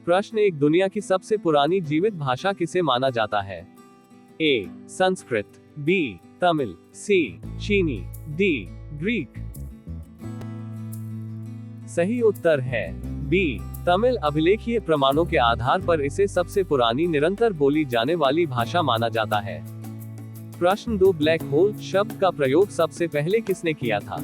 प्रश्न एक, दुनिया की सबसे पुरानी जीवित भाषा किसे माना जाता है? ए. संस्कृत, बी. तमिल, सी. चीनी, डी. ग्रीक। सही उत्तर है बी. तमिल। अभिलेखीय प्रमाणों के आधार पर इसे सबसे पुरानी निरंतर बोली जाने वाली भाषा माना जाता है। प्रश्न 2, ब्लैक होल शब्द का प्रयोग सबसे पहले किसने किया था?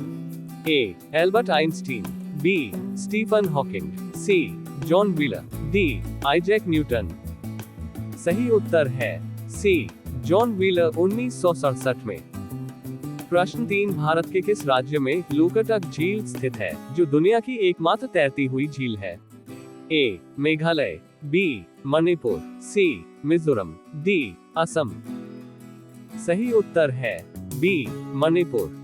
A. Albert Einstein, B. Stephen Hawking, C. John Wheeler, D. Isaac Newton. सही उत्तर है सी. जॉन व्हीलर 1967 में। प्रश्न 3, भारत के किस राज्य में लोकटक झील स्थित है, जो दुनिया की एकमात्र तैरती हुई झील है? ए. मेघालय, बी. मणिपुर, सी. मिजोरम, डी. असम। सही उत्तर है बी. मणिपुर।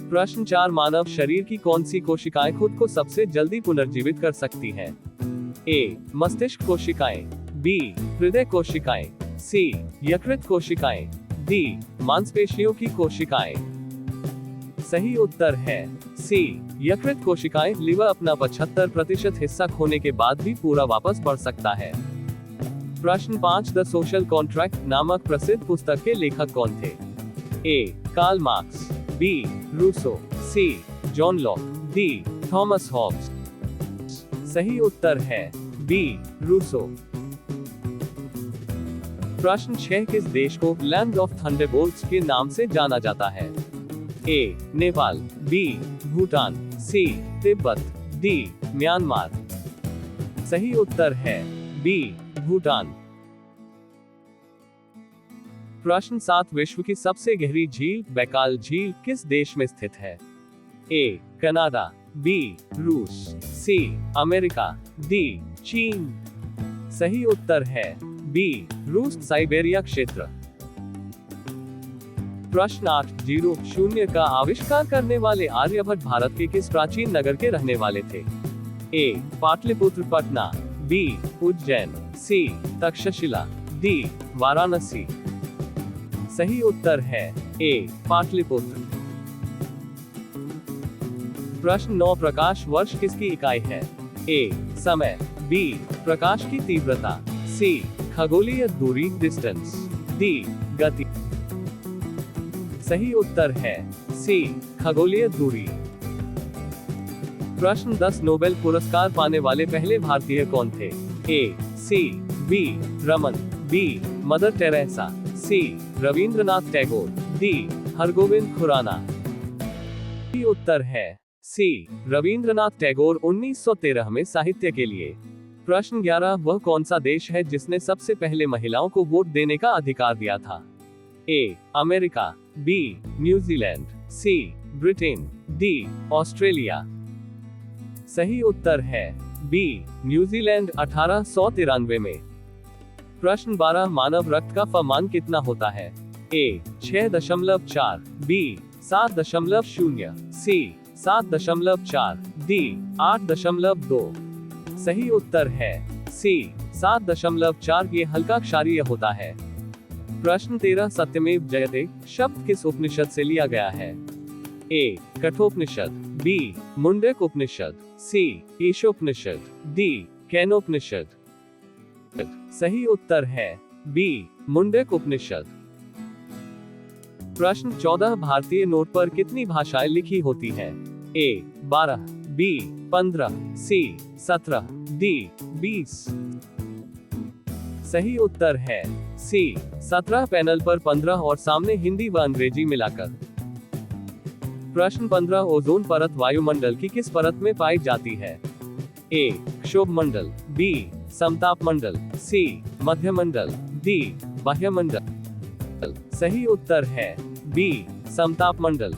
प्रश्न 4, मानव शरीर की कौन सी कोशिकाएं खुद को सबसे जल्दी पुनर्जीवित कर सकती हैं? ए. मस्तिष्क कोशिकाएं, बी. हृदय कोशिकाएं, सी. यकृत कोशिकाएं, डी. मांसपेशियों की कोशिकाएं। सही उत्तर है सी. यकृत कोशिकाएं। लिवर अपना 75% हिस्सा खोने के बाद भी पूरा वापस बढ़ सकता है। प्रश्न 5, द सोशल कॉन्ट्रैक्ट नामक प्रसिद्ध पुस्तक के लेखक कौन थे? A. Karl Marx, B. Rousseau, C. John Locke, D. Thomas Hobbes. सही उत्तर है बी. रूसो। प्रश्न 6, किस देश को लैंड ऑफ थंडरबोल्ट्स के नाम से जाना जाता है? ए. नेपाल, बी. भूटान, सी. तिब्बत, डी. म्यांमार। सही उत्तर है बी. भूटान। प्रश्न 7, विश्व की सबसे गहरी झील बैकाल झील किस देश में स्थित है? ए. Canada, B. रूस, सी. America, D. चीन। सही उत्तर है बी. रूस साइबेरिया क्षेत्र। प्रश्न 8, 0 का आविष्कार करने वाले आर्यभट्ट भारत के किस प्राचीन नगर के रहने वाले थे? ए. पाटलिपुत्र पटना, बी. उज्जैन, सी. तक्षशिला, डी. वाराणसी। सही उत्तर है ए. पाटलिपुत्र। प्रश्न 9, प्रकाश वर्ष किसकी इकाई है? ए. समय, बी. प्रकाश की तीव्रता, सी. खगोलीय दूरी डिस्टेंस, डी. गति। सही उत्तर है सी. खगोलीय दूरी। प्रश्न 10, नोबेल पुरस्कार पाने वाले पहले भारतीय कौन थे? A. C. V. Raman, B. Mother Teresa, C. Rabindranath Tagore, D. Hargobind Khorana. सही उत्तर है सी. रविंद्रनाथ टैगोर 1913 में साहित्य के लिए। प्रश्न 11, वह कौन सा देश है जिसने सबसे पहले महिलाओं को वोट देने का अधिकार दिया था? A. America, B. New Zealand, C. Britain, D. Australia. सही उत्तर है बी. न्यूजीलैंड 1893 में। प्रश्न 12, मानव रक्त का फ कितना होता है? ए. 6.4, बी. 7.0, सी. 7.4, डी. 8.2। सही उत्तर है सी. 7.4। ये हल्का क्षारीय होता है। प्रश्न 13, सत्यमेव जयते शब्द किस उपनिषद से लिया गया है? ए. कठोपनिषद, बी. मुंडक उपनिषद, सी. ईशोपनिषद, डी. केनोपनिषद। सही उत्तर है बी. मुंडक उपनिषद। प्रश्न 14, भारतीय नोट पर कितनी भाषाएं लिखी होती हैं? ए. 12, बी. 15, सी. 17, डी. 20। सही उत्तर है सी. 17 पैनल पर 15 और सामने हिंदी व अंग्रेजी मिलाकर। प्रश्न 15, ओजोन परत वायुमंडल की किस परत में पाई जाती है? ए. क्षोभ मंडल, बी. समताप मंडल, सी. मध्य मंडल, डी. बाह्य मंडल। सही उत्तर है बी. समताप मंडल।